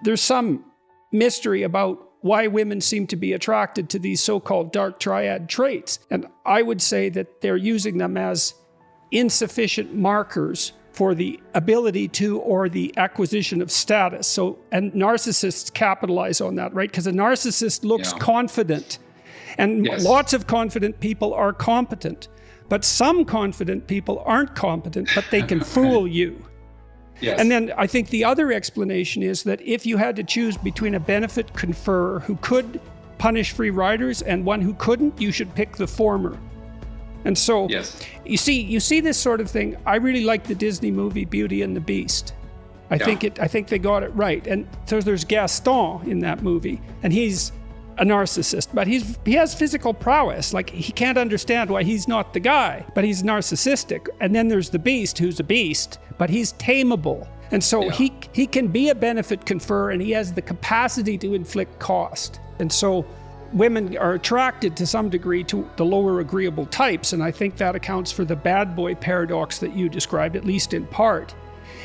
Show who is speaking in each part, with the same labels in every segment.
Speaker 1: there's some mystery about why women seem to be attracted to these so-called dark triad traits. And I would say that they're using them as insufficient markers for the ability to or the acquisition of status. So, and narcissists capitalize on that, right? Because a narcissist looks confident. And lots of confident people are competent. But some confident people aren't competent, but they can fool you.
Speaker 2: Yes.
Speaker 1: And then I think the other explanation is that if you had to choose between a benefit conferrer who could punish free riders and one who couldn't, you should pick the former. And so you see this sort of thing. I really like the Disney movie Beauty and the Beast. I think they got it right. And so there's Gaston in that movie, and he's a narcissist, but he has physical prowess. Like, he can't understand why he's not the guy, but he's narcissistic. And then there's the Beast, who's a beast, but he's tameable. And so he can be a benefit conferrer, and he has the capacity to inflict cost. And so women are attracted to some degree to the lower agreeable types, and I think that accounts for the bad boy paradox that you described, at least in part.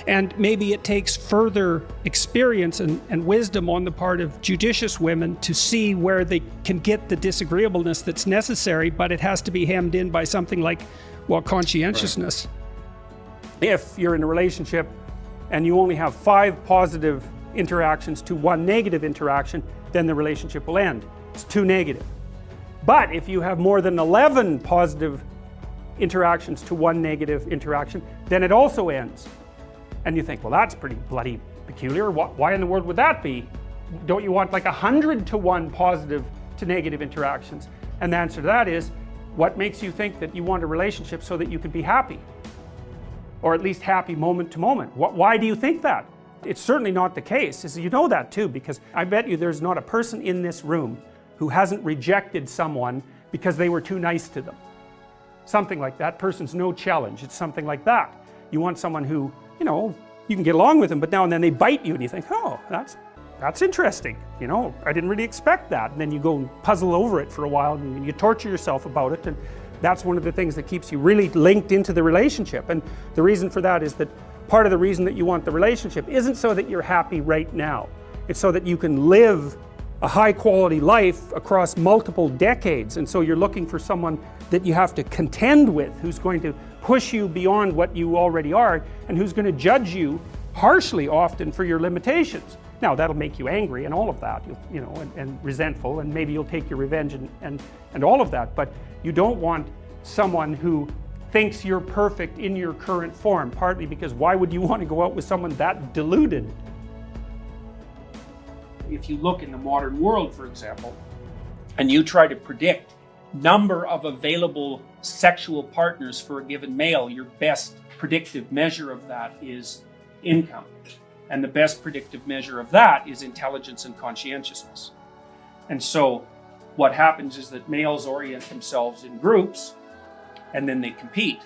Speaker 1: And maybe it takes further experience and wisdom on the part of judicious women to see where they can get the disagreeableness that's necessary, but it has to be hemmed in by something like, well, conscientiousness. Right. If you're in a relationship and you only have 5 positive interactions to 1 negative interaction, then the relationship will end. It's too negative. But if you have more than 11 positive interactions to 1 negative interaction, then it also ends. And you think, well, that's pretty bloody peculiar. Why in the world would that be? Don't you want like 100 to 1 positive to negative interactions? And the answer to that is, what makes you think that you want a relationship so that you can be happy? Or at least happy moment to moment? Why do you think that? It's certainly not the case. You know that too, because I bet you there's not a person in this room who hasn't rejected someone because they were too nice to them. Something like that. Person's no challenge. It's something like that. You want someone who, you know, you can get along with them, but now and then they bite you and you think, oh, that's interesting. You know, I didn't really expect that. And then you go and puzzle over it for a while and you torture yourself about it. And that's one of the things that keeps you really linked into the relationship. And the reason for that is that part of the reason that you want the relationship isn't so that you're happy right now. It's so that you can live a high quality life across multiple decades. And so you're looking for someone that you have to contend with, who's going to push you beyond what you already are, and who's going to judge you harshly often for your limitations. Now, that'll make you angry and all of that, you know, and resentful, and maybe you'll take your revenge and all of that, but you don't want someone who thinks you're perfect in your current form, partly because why would you want to go out with someone that deluded? If you look in the modern world, for example, and you try to predict number of available sexual partners for a given male, your best predictive measure of that is income. And the best predictive measure of that is intelligence and conscientiousness. And so what happens is that males orient themselves in groups, and then they compete.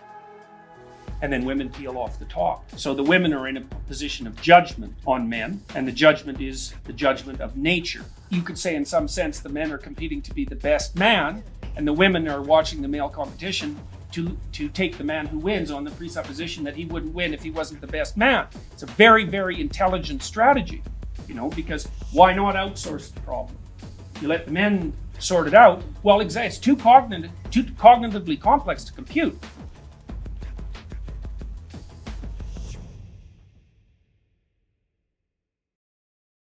Speaker 1: And then women peel off the top. So the women are in a position of judgment on men, and the judgment is the judgment of nature. You could say in some sense the men are competing to be the best man, and the women are watching the male competition to take the man who wins on the presupposition that he wouldn't win if he wasn't the best man. It's a very, very intelligent strategy, you know, because why not outsource the problem? You let the men sort it out. Well, it's too cognitively complex to compute.